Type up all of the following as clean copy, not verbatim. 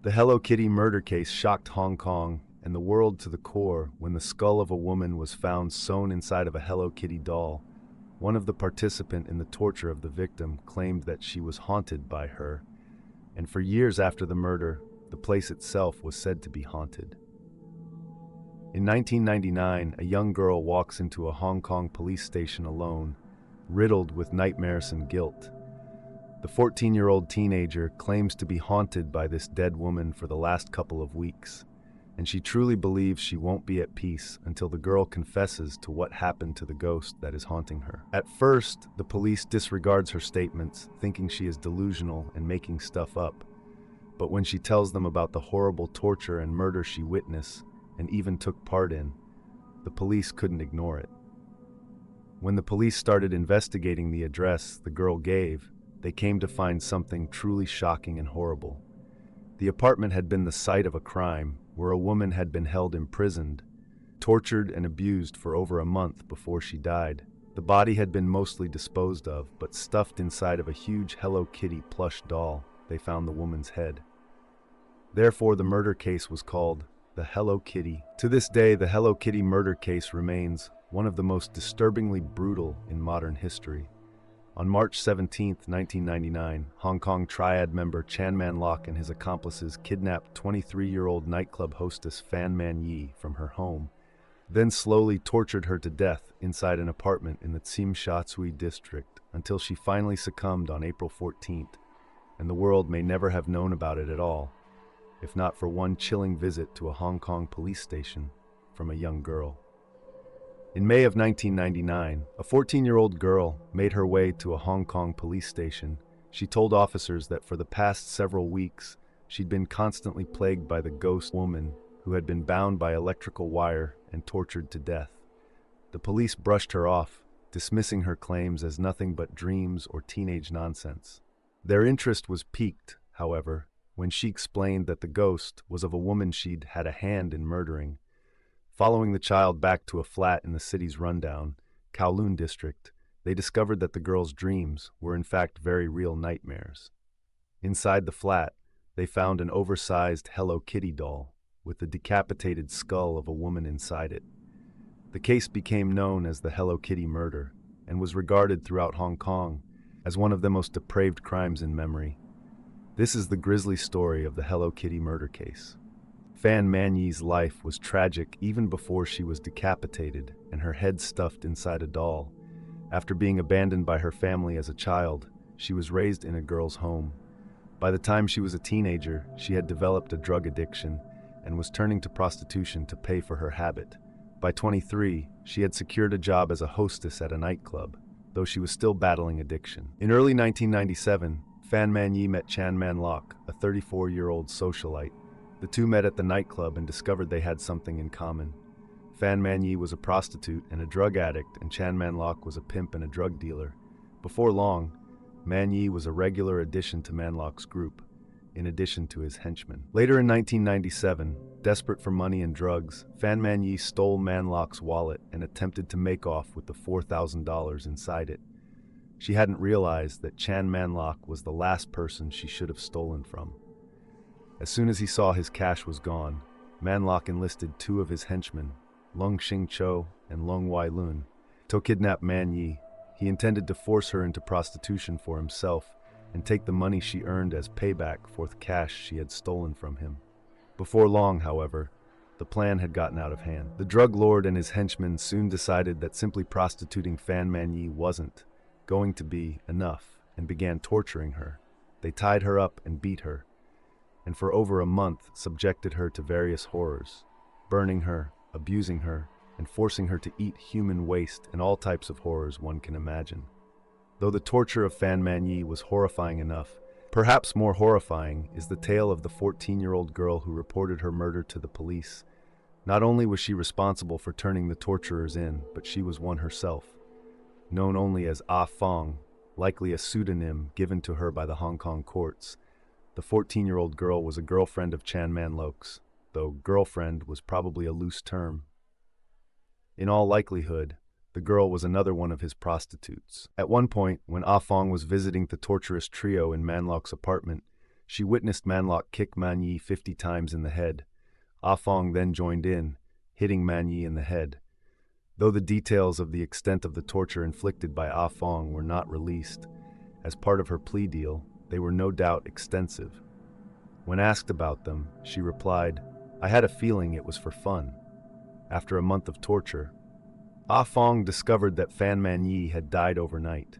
The Hello Kitty murder case shocked Hong Kong and the world to the core when the skull of a woman was found sewn inside of a Hello Kitty doll. One of the participants in the torture of the victim claimed that she was haunted by her, and for years after the murder, the place itself was said to be haunted. In 1999, a young girl walks into a Hong Kong police station alone, riddled with nightmares and guilt. The 14-year-old teenager claims to be haunted by this dead woman for the last couple of weeks, and she truly believes she won't be at peace until the girl confesses to what happened to the ghost that is haunting her. At first, the police disregards her statements, thinking she is delusional and making stuff up. But when she tells them about the horrible torture and murder she witnessed and even took part in, the police couldn't ignore it. When the police started investigating the address the girl gave, they came to find something truly shocking and horrible. The apartment had been the site of a crime where a woman had been held imprisoned, tortured and abused for over a month before she died. The body had been mostly disposed of, but stuffed inside of a huge Hello Kitty plush doll, they found the woman's head. Therefore, the murder case was called the Hello Kitty. To this day, the Hello Kitty murder case remains one of the most disturbingly brutal in modern history. On March 17, 1999, Hong Kong Triad member Chan Man Lok and his accomplices kidnapped 23-year-old nightclub hostess Fan Man Yi from her home, then slowly tortured her to death inside an apartment in the Tsim Sha Tsui district until she finally succumbed on April 14th, and the world may never have known about it at all, if not for one chilling visit to a Hong Kong police station from a young girl. In May of 1999, a 14-year-old girl made her way to a Hong Kong police station. She told officers that for the past several weeks, she'd been constantly plagued by the ghost woman who had been bound by electrical wire and tortured to death. The police brushed her off, dismissing her claims as nothing but dreams or teenage nonsense. Their interest was piqued, however, when she explained that the ghost was of a woman she'd had a hand in murdering. Following the child back to a flat in the city's rundown, Kowloon district, they discovered that the girl's dreams were in fact very real nightmares. Inside the flat, they found an oversized Hello Kitty doll with the decapitated skull of a woman inside it. The case became known as the Hello Kitty murder and was regarded throughout Hong Kong as one of the most depraved crimes in memory. This is the grisly story of the Hello Kitty murder case. Fan Man Yi's life was tragic even before she was decapitated and her head stuffed inside a doll. After being abandoned by her family as a child, she was raised in a girl's home. By the time she was a teenager, she had developed a drug addiction and was turning to prostitution to pay for her habit. By 23, she had secured a job as a hostess at a nightclub, though she was still battling addiction. In early 1997, Fan Man Yi met Chan Man Lok, a 34-year-old socialite. The two met at the nightclub and discovered they had something in common. Fan Man Yi was a prostitute and a drug addict, and Chan Man Lok was a pimp and a drug dealer. Before long, Man Yi was a regular addition to Man Lok's group, in addition to his henchmen. Later in 1997, desperate for money and drugs, Fan Man Yi stole Man Lok's wallet and attempted to make off with the $4,000 inside it. She hadn't realized that Chan Man Lok was the last person she should have stolen from. As soon as he saw his cash was gone, Man Lok enlisted two of his henchmen, Lung Xing Cho and Lung Wai Lun, to kidnap Man Yi. He intended to force her into prostitution for himself and take the money she earned as payback for the cash she had stolen from him. Before long, however, the plan had gotten out of hand. The drug lord and his henchmen soon decided that simply prostituting Fan Man Yi wasn't going to be enough and began torturing her. They tied her up and beat her, and for over a month subjected her to various horrors, burning her, abusing her, and forcing her to eat human waste and all types of horrors one can imagine. Though the torture of Fan Man Yi was horrifying enough, perhaps more horrifying is the tale of the 14-year-old girl who reported her murder to the police. Not only was she responsible for turning the torturers in, but she was one herself. Known only as Ah Fong, likely a pseudonym given to her by the Hong Kong courts, the 14-year-old girl was a girlfriend of Chan Man Lok's, though girlfriend was probably a loose term. In all likelihood, the girl was another one of his prostitutes. At one point, when Ah Fong was visiting the torturous trio in Man Lok's apartment, She witnessed Manlock kick Man Yi 50 times in the head. Ah Fong then joined in, hitting Man Yi in the head. Though the details of the extent of the torture inflicted by Ah Fong were not released, as part of her plea deal, they were no doubt extensive. When asked about them, she replied, "I had a feeling it was for fun." After a month of torture, Ah Fong discovered that Fan Man Yi had died overnight.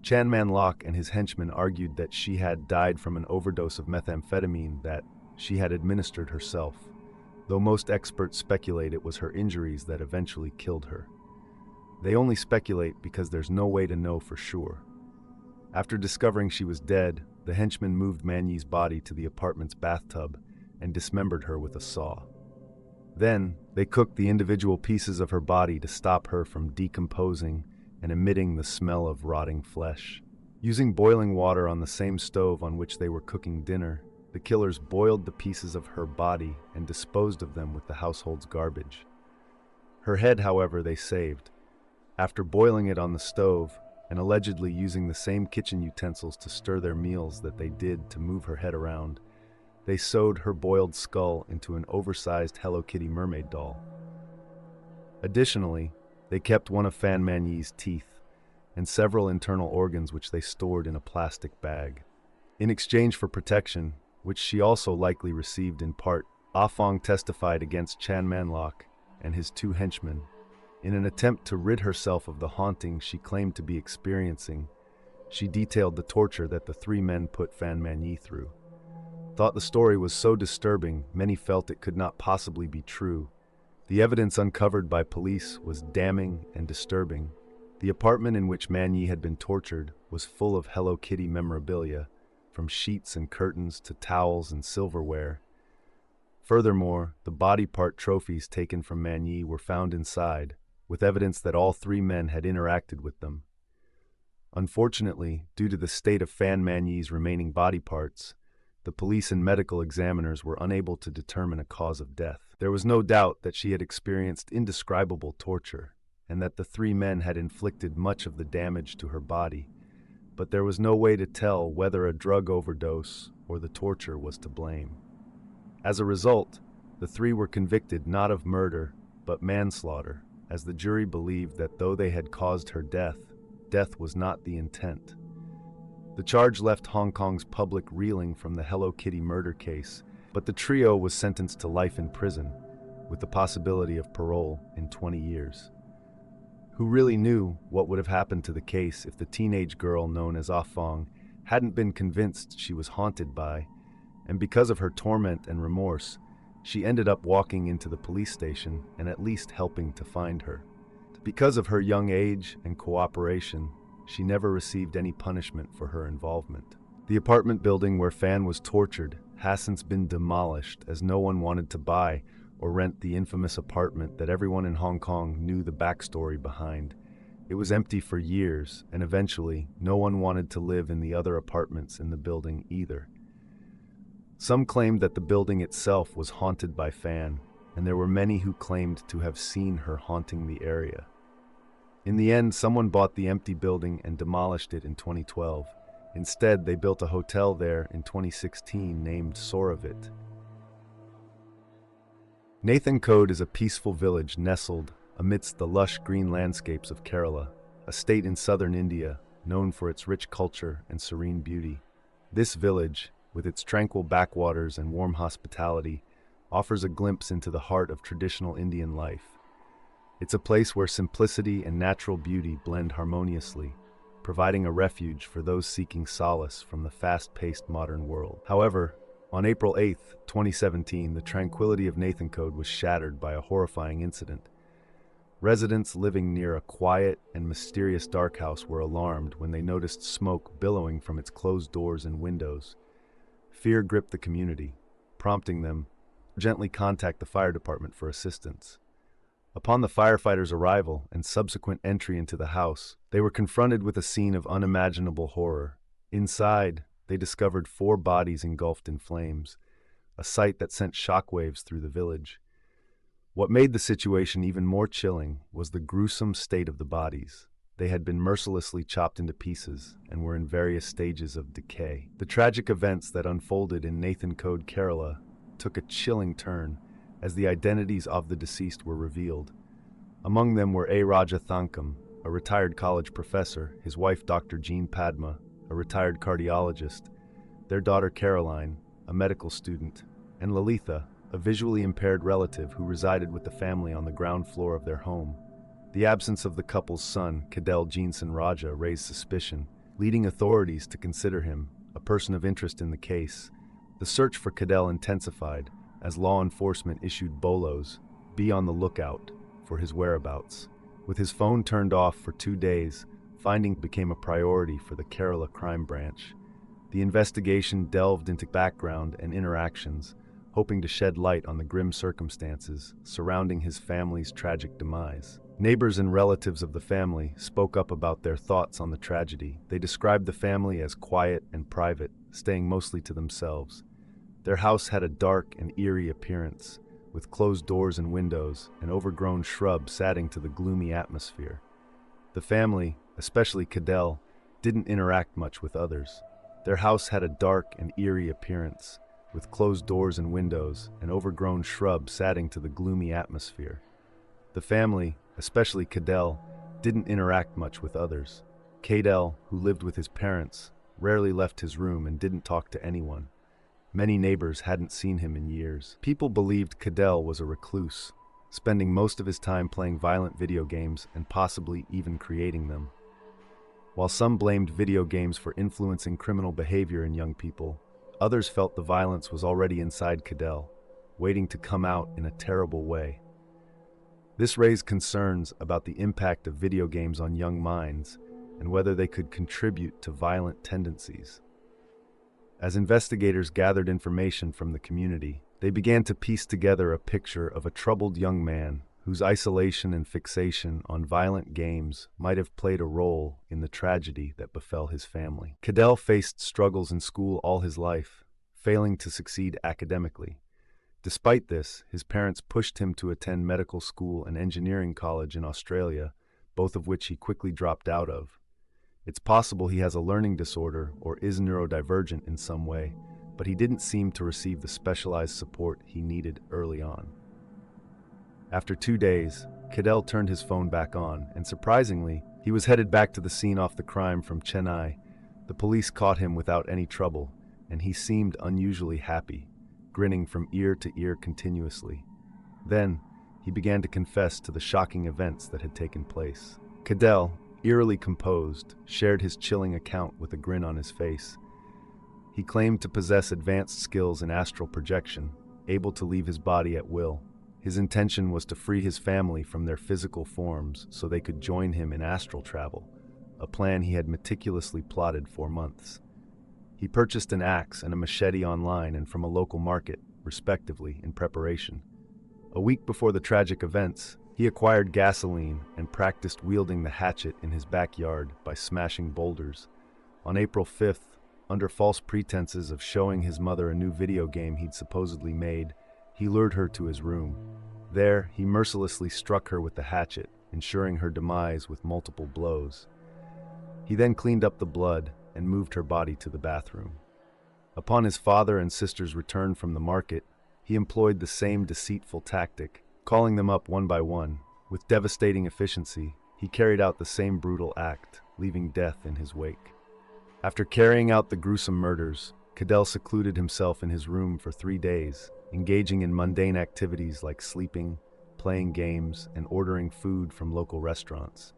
Chan Man Lok and his henchmen argued that she had died from an overdose of methamphetamine that she had administered herself, though most experts speculate it was her injuries that eventually killed her. They only speculate because there's no way to know for sure. After discovering she was dead, the henchmen moved Man Yi's body to the apartment's bathtub and dismembered her with a saw. Then, they cooked the individual pieces of her body to stop her from decomposing and emitting the smell of rotting flesh. Using boiling water on the same stove on which they were cooking dinner, the killers boiled the pieces of her body and disposed of them with the household's garbage. Her head, however, they saved. After boiling it on the stove, and allegedly using the same kitchen utensils to stir their meals that they did to move her head around, they sewed her boiled skull into an oversized Hello Kitty mermaid doll. Additionally, they kept one of Fan Man Yi's teeth and several internal organs which they stored in a plastic bag. In exchange for protection, which she also likely received in part, Ah Fong testified against Chan Man Lok and his two henchmen. In an attempt to rid herself of the haunting she claimed to be experiencing, she detailed the torture that the three men put Fan Man Yi through. Thought the story was so disturbing, many felt it could not possibly be true. The evidence uncovered by police was damning and disturbing. The apartment in which Man Yi had been tortured was full of Hello Kitty memorabilia, from sheets and curtains to towels and silverware. Furthermore, the body part trophies taken from Man Yi were found inside, with evidence that all three men had interacted with them. Unfortunately, due to the state of Fan Man Yi's remaining body parts, the police and medical examiners were unable to determine a cause of death. There was no doubt that she had experienced indescribable torture, and that the three men had inflicted much of the damage to her body, but there was no way to tell whether a drug overdose or the torture was to blame. As a result, the three were convicted not of murder, but manslaughter, as the jury believed that though they had caused her death, death was not the intent. The charge left Hong Kong's public reeling from the Hello Kitty murder case, but the trio was sentenced to life in prison, with the possibility of parole in 20 years. Who really knew what would have happened to the case if the teenage girl known as Ah Fong hadn't been convinced she was haunted by, and because of her torment and remorse, she ended up walking into the police station and at least helping to find her. Because of her young age and cooperation, she never received any punishment for her involvement. The apartment building where Fan was tortured has since been demolished, as no one wanted to buy or rent the infamous apartment that everyone in Hong Kong knew the backstory behind. It was empty for years, and eventually, no one wanted to live in the other apartments in the building either. Some claimed that the building itself was haunted by Fan, and there were many who claimed to have seen her haunting the area. In the end, someone bought the empty building and demolished it in 2012. Instead, they built a hotel there in 2016 named Soravit. Nathan Kode is a peaceful village nestled amidst the lush green landscapes of Kerala, a state in southern India known for its rich culture and serene beauty. This village, with its tranquil backwaters and warm hospitality, offers a glimpse into the heart of traditional Indian life. It's a place where simplicity and natural beauty blend harmoniously, providing a refuge for those seeking solace from the fast-paced modern world. However, on April 8, 2017, the tranquility of Nathan Kode was shattered by a horrifying incident. Residents living near a quiet and mysterious dark house were alarmed when they noticed smoke billowing from its closed doors and windows. Fear gripped the community, prompting them to gently contact the fire department for assistance. Upon the firefighters' arrival and subsequent entry into the house, they were confronted with a scene of unimaginable horror. Inside, they discovered 4 bodies engulfed in flames, a sight that sent shockwaves through the village. What made the situation even more chilling was the gruesome state of the bodies. they had been mercilessly chopped into pieces and were in various stages of decay. The tragic events that unfolded in Nathan Code, Kerala, took a chilling turn as the identities of the deceased were revealed. Among them were A. Raja Thankam, a retired college professor, his wife Dr. Jean Padma, a retired cardiologist, their daughter Caroline, a medical student, and Lalitha, a visually impaired relative who resided with the family on the ground floor of their home. The absence of the couple's son, Kadel Jeanson Raja, raised suspicion, leading authorities to consider him a person of interest in the case. The search for Kadel intensified as law enforcement issued bolos, "Be on the lookout," for his whereabouts. With his phone turned off for 2 days, finding became a priority for the Kerala Crime Branch. The investigation delved into background and interactions, hoping to shed light on the grim circumstances surrounding his family's tragic demise. Neighbors and relatives of the family spoke up about their thoughts on the tragedy. They described the family as quiet and private, staying mostly to themselves. Their house had a dark and eerie appearance, with closed doors and windows and overgrown shrubs adding to the gloomy atmosphere. The family, especially Kadel, didn't interact much with others. Their house had a dark and eerie appearance, with closed doors and windows and overgrown shrubs adding to the gloomy atmosphere. The family, especially Kadel, didn't interact much with others. Kadel, who lived with his parents, rarely left his room and didn't talk to anyone. Many neighbors hadn't seen him in years. People believed Kadel was a recluse, spending most of his time playing violent video games and possibly even creating them. While some blamed video games for influencing criminal behavior in young people, others felt the violence was already inside Kadel, waiting to come out in a terrible way. This raised concerns about the impact of video games on young minds and whether they could contribute to violent tendencies. As investigators gathered information from the community, they began to piece together a picture of a troubled young man whose isolation and fixation on violent games might have played a role in the tragedy that befell his family. Kadel faced struggles in school all his life, failing to succeed academically. Despite this, his parents pushed him to attend medical school and engineering college in Australia, both of which he quickly dropped out of. It's possible he has a learning disorder or is neurodivergent in some way, but he didn't seem to receive the specialized support he needed early on. After 2 days, Kadel turned his phone back on, and surprisingly, he was headed back to the scene of the crime from Chennai. The police caught him without any trouble, and he seemed unusually happy, grinning from ear to ear continuously. Then, he began to confess to the shocking events that had taken place. Kadel, eerily composed, shared his chilling account with a grin on his face. He claimed to possess advanced skills in astral projection, able to leave his body at will. His intention was to free his family from their physical forms so they could join him in astral travel, a plan he had meticulously plotted for months. He purchased an axe and a machete online and from a local market, respectively, in preparation. A week before the tragic events, he acquired gasoline and practiced wielding the hatchet in his backyard by smashing boulders. On April 5th, under false pretenses of showing his mother a new video game he'd supposedly made, he lured her to his room. There, he mercilessly struck her with the hatchet, ensuring her demise with multiple blows. He then cleaned up the blood and moved her body to the bathroom. Upon his father and sister's return from the market, he employed the same deceitful tactic, calling them up one by one. With devastating efficiency, he carried out the same brutal act, leaving death in his wake. After carrying out the gruesome murders, Kadel secluded himself in his room for 3 days, engaging in mundane activities like sleeping, playing games, and ordering food from local restaurants.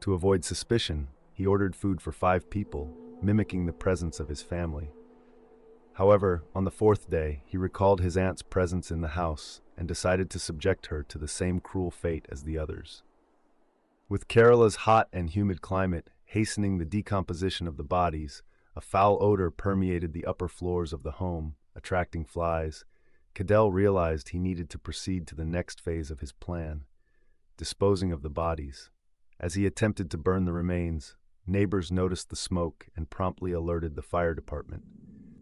To avoid suspicion, he ordered food for 5 people, mimicking the presence of his family. However, on the 4th day, he recalled his aunt's presence in the house and decided to subject her to the same cruel fate as the others. With Kerala's hot and humid climate hastening the decomposition of the bodies, a foul odor permeated the upper floors of the home, attracting flies. Kadel realized he needed to proceed to the next phase of his plan, disposing of the bodies. As he attempted to burn the remains, neighbors noticed the smoke and promptly alerted the fire department.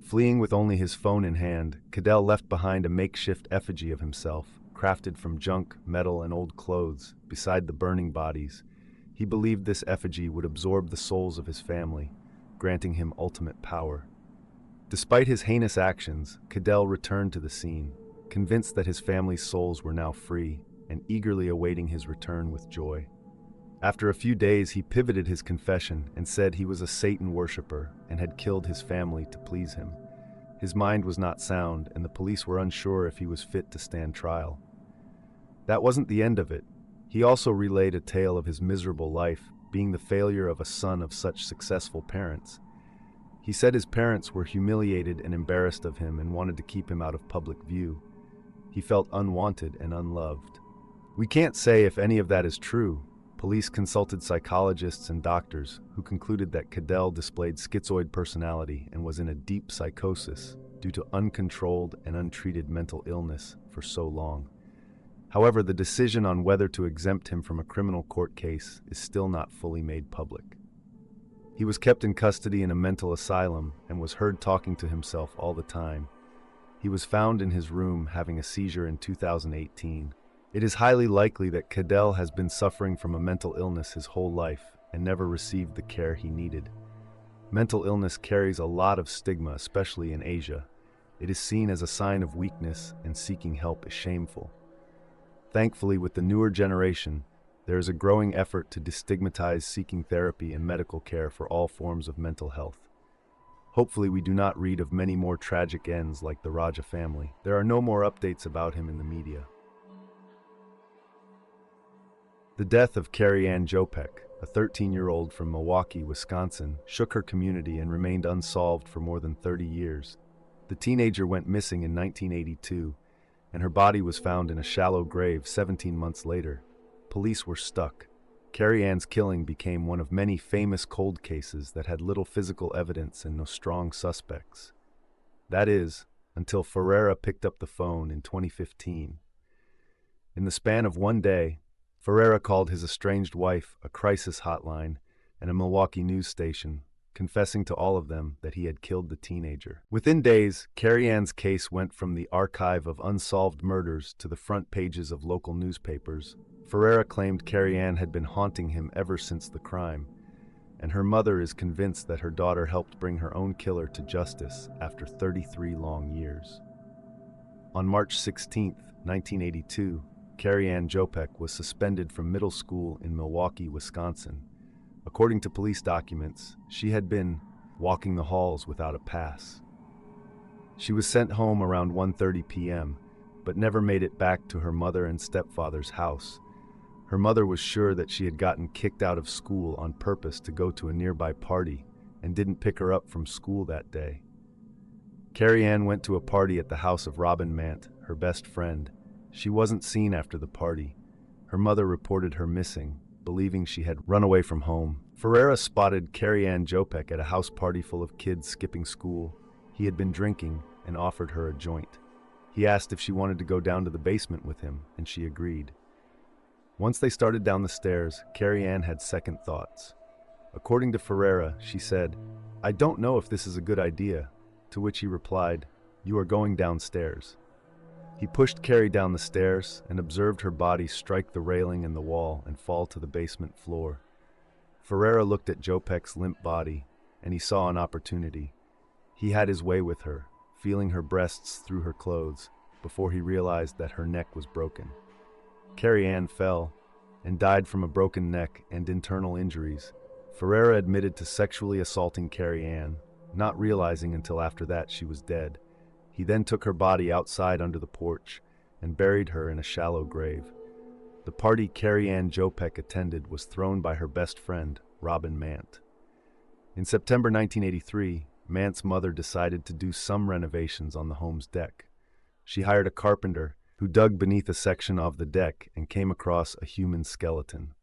Fleeing with only his phone in hand, Kadel left behind a makeshift effigy of himself, crafted from junk, metal, and old clothes, beside the burning bodies. He believed this effigy would absorb the souls of his family, granting him ultimate power. Despite his heinous actions, Cadell returned to the scene, convinced that his family's souls were now free and eagerly awaiting his return with joy. After a few days, he pivoted his confession and said he was a Satan worshiper and had killed his family to please him. His mind was not sound, and the police were unsure if he was fit to stand trial. That wasn't the end of it. He also relayed a tale of his miserable life, being the failure of a son of such successful parents. He said his parents were humiliated and embarrassed of him and wanted to keep him out of public view. He felt unwanted and unloved. We can't say if any of that is true. Police consulted psychologists and doctors who concluded that Cadell displayed schizoid personality and was in a deep psychosis due to uncontrolled and untreated mental illness for so long. However, the decision on whether to exempt him from a criminal court case is still not fully made public. He was kept in custody in a mental asylum and was heard talking to himself all the time. He was found in his room having a seizure in 2018. It is highly likely that Cadell has been suffering from a mental illness his whole life and never received the care he needed. Mental illness carries a lot of stigma, especially in Asia. It is seen as a sign of weakness, and seeking help is shameful. Thankfully, with the newer generation, there is a growing effort to destigmatize seeking therapy and medical care for all forms of mental health. Hopefully, we do not read of many more tragic ends like the Raja family. There are no more updates about him in the media. The death of Carrie Jopek, a 13-year-old from Milwaukee, Wisconsin, shook her community and remained unsolved for more than 30 years. The teenager went missing in 1982, and her body was found in a shallow grave 17 months later. Police were stuck. Carrie Ann's killing became one of many famous cold cases that had little physical evidence and no strong suspects. That is, until Ferreira picked up the phone in 2015. In the span of one day, Ferreira called his estranged wife, a crisis hotline, and a Milwaukee news station, confessing to all of them that he had killed the teenager. Within days, Carrie Ann's case went from the archive of unsolved murders to the front pages of local newspapers. Ferreira claimed Carrie Ann had been haunting him ever since the crime, and her mother is convinced that her daughter helped bring her own killer to justice after 33 long years. On March 16, 1982, Carrie Ann Jopek was suspended from middle school in Milwaukee, Wisconsin. According to police documents, she had been walking the halls without a pass. She was sent home around 1:30 p.m., but never made it back to her mother and stepfather's house. Her mother was sure that she had gotten kicked out of school on purpose to go to a nearby party and didn't pick her up from school that day. Carrie Ann went to a party at the house of Robin Mant, her best friend. She wasn't seen after the party. Her mother reported her missing, believing she had run away from home. Ferreira spotted Carrie Ann Jopek at a house party full of kids skipping school. He had been drinking and offered her a joint. He asked if she wanted to go down to the basement with him, and she agreed. Once they started down the stairs, Carrie Ann had second thoughts. According to Ferreira, she said, "I don't know if this is a good idea," to which he replied, "You are going downstairs." He pushed Carrie down the stairs and observed her body strike the railing and the wall and fall to the basement floor. Ferreira looked at Jopek's limp body, and he saw an opportunity. He had his way with her, feeling her breasts through her clothes, before he realized that her neck was broken. Carrie Ann fell and died from a broken neck and internal injuries. Ferreira admitted to sexually assaulting Carrie Ann, not realizing until after that she was dead. He then took her body outside under the porch and buried her in a shallow grave. The party Carrie Ann Jopek attended was thrown by her best friend, Robin Mant. In September 1983, Mant's mother decided to do some renovations on the home's deck. She hired a carpenter who dug beneath a section of the deck and came across a human skeleton.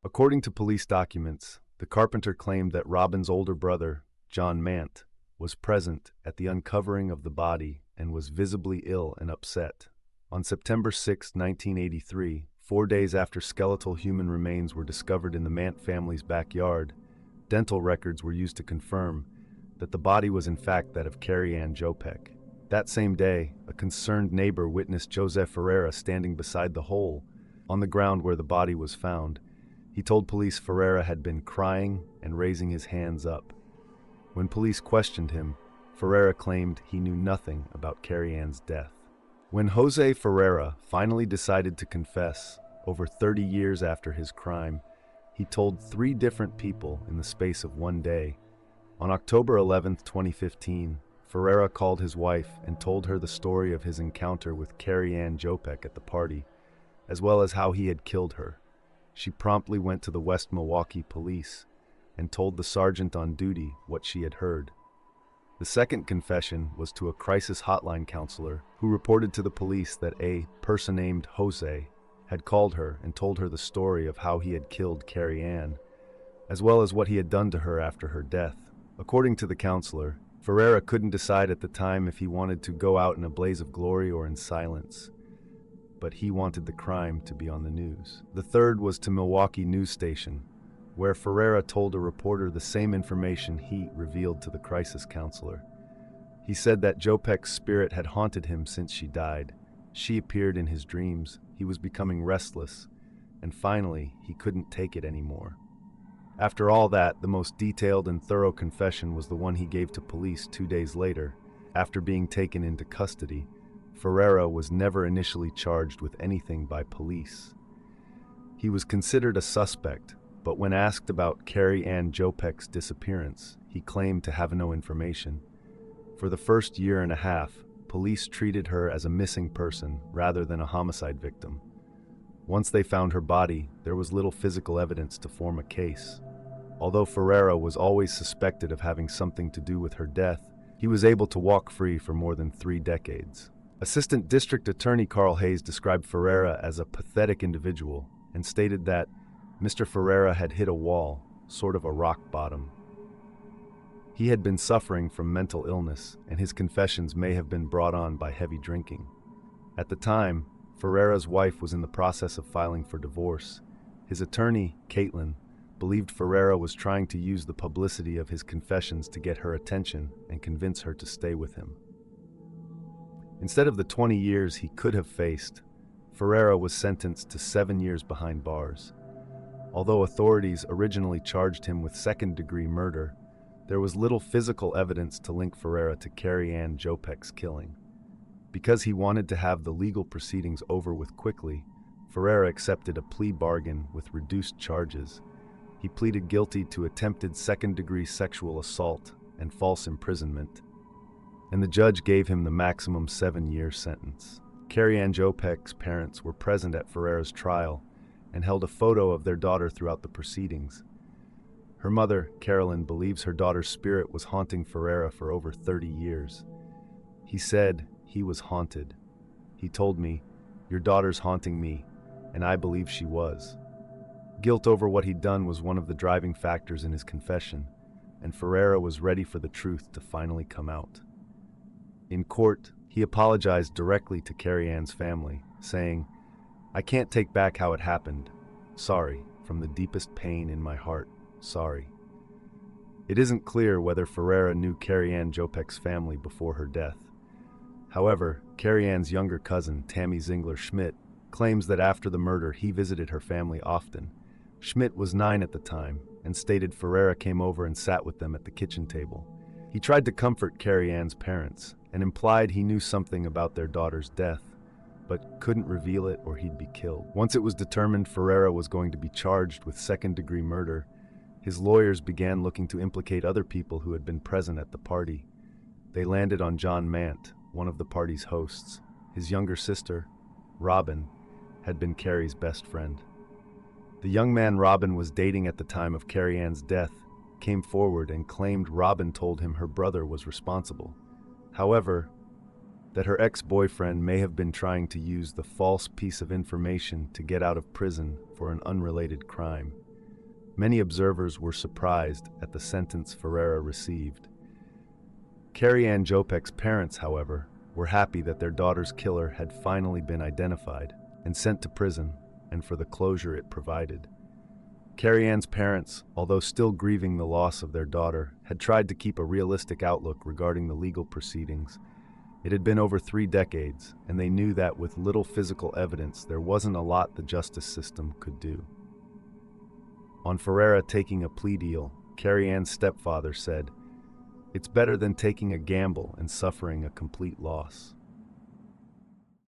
According to police documents, the carpenter claimed that Robin's older brother, John Mant, was present at the uncovering of the body and was visibly ill and upset. On September 6, 1983, 4 days after skeletal human remains were discovered in the Mant family's backyard, dental records were used to confirm that the body was in fact that of Carrie Ann Jopek. That same day, a concerned neighbor witnessed Joseph Ferreira standing beside the hole on the ground where the body was found. He told police Ferreira had been crying and raising his hands up. When police questioned him, Ferreira claimed he knew nothing about Carrie Ann's death. When Jose Ferreira finally decided to confess, over 30 years after his crime, he told 3 different people in the space of one day. On October 11, 2015, Ferreira called his wife and told her the story of his encounter with Carrie Ann Jopek at the party, as well as how he had killed her. She promptly went to the West Milwaukee police and told the sergeant on duty what she had heard. The second confession was to a crisis hotline counselor who reported to the police that a person named Jose had called her and told her the story of how he had killed Carrie Ann, as well as what he had done to her after her death. According to the counselor, Ferreira couldn't decide at the time if he wanted to go out in a blaze of glory or in silence, but he wanted the crime to be on the news. The third was to Milwaukee news station, where Ferreira told a reporter the same information he revealed to the crisis counselor. He said that Jopek's spirit had haunted him since she died. She appeared in his dreams, he was becoming restless, and finally, he couldn't take it anymore. After all that, the most detailed and thorough confession was the one he gave to police 2 days later. After being taken into custody, Ferreira was never initially charged with anything by police. He was considered a suspect, but when asked about Carrie Ann Jopek's disappearance, he claimed to have no information. For the first year and a half, police treated her as a missing person rather than a homicide victim. Once they found her body, there was little physical evidence to form a case. Although Ferreira was always suspected of having something to do with her death, he was able to walk free for more than 3 decades. Assistant District Attorney Carl Hayes described Ferreira as a pathetic individual and stated that Mr. Ferreira had hit a wall, sort of a rock bottom. He had been suffering from mental illness, and his confessions may have been brought on by heavy drinking. At the time, Ferreira's wife was in the process of filing for divorce. His attorney, Caitlin, believed Ferreira was trying to use the publicity of his confessions to get her attention and convince her to stay with him. Instead of the 20 years he could have faced, Ferreira was sentenced to 7 years behind bars. Although authorities originally charged him with second-degree murder, there was little physical evidence to link Ferreira to Carrie Ann Jopek's killing. Because he wanted to have the legal proceedings over with quickly, Ferreira accepted a plea bargain with reduced charges. He pleaded guilty to attempted second-degree sexual assault and false imprisonment, and the judge gave him the maximum 7-year sentence. Carrie Ann Jopek's parents were present at Ferreira's trial and held a photo of their daughter throughout the proceedings. Her mother, Carolyn, believes her daughter's spirit was haunting Ferreira for over 30 years. He said he was haunted. He told me, "Your daughter's haunting me," and I believe she was. Guilt over what he'd done was one of the driving factors in his confession, and Ferreira was ready for the truth to finally come out. In court, he apologized directly to Carrie Ann's family, saying, "I can't take back how it happened. Sorry, from the deepest pain in my heart, sorry." It isn't clear whether Ferreira knew Carrie Ann Jopek's family before her death. However, Carrie Ann's younger cousin, Tammy Zingler Schmidt, claims that after the murder he visited her family often. Schmidt was 9 at the time and stated Ferreira came over and sat with them at the kitchen table. He tried to comfort Carrie Ann's parents and implied he knew something about their daughter's death, but couldn't reveal it or he'd be killed. Once it was determined Ferreira was going to be charged with second-degree murder, his lawyers began looking to implicate other people who had been present at the party. They landed on John Mant, one of the party's hosts. His younger sister, Robin, had been Carrie's best friend. The young man Robin was dating at the time of Carrie Ann's death came forward and claimed Robin told him her brother was responsible. However, that her ex-boyfriend may have been trying to use the false piece of information to get out of prison for an unrelated crime. Many observers were surprised at the sentence Ferreira received. Carrie Ann Jopek's parents, however, were happy that their daughter's killer had finally been identified and sent to prison, and for the closure it provided. Carrie Ann's parents, although still grieving the loss of their daughter, had tried to keep a realistic outlook regarding the legal proceedings. It had been over 3 decades, and they knew that with little physical evidence, there wasn't a lot the justice system could do. On Ferreira taking a plea deal, Carrie Ann's stepfather said, "It's better than taking a gamble and suffering a complete loss."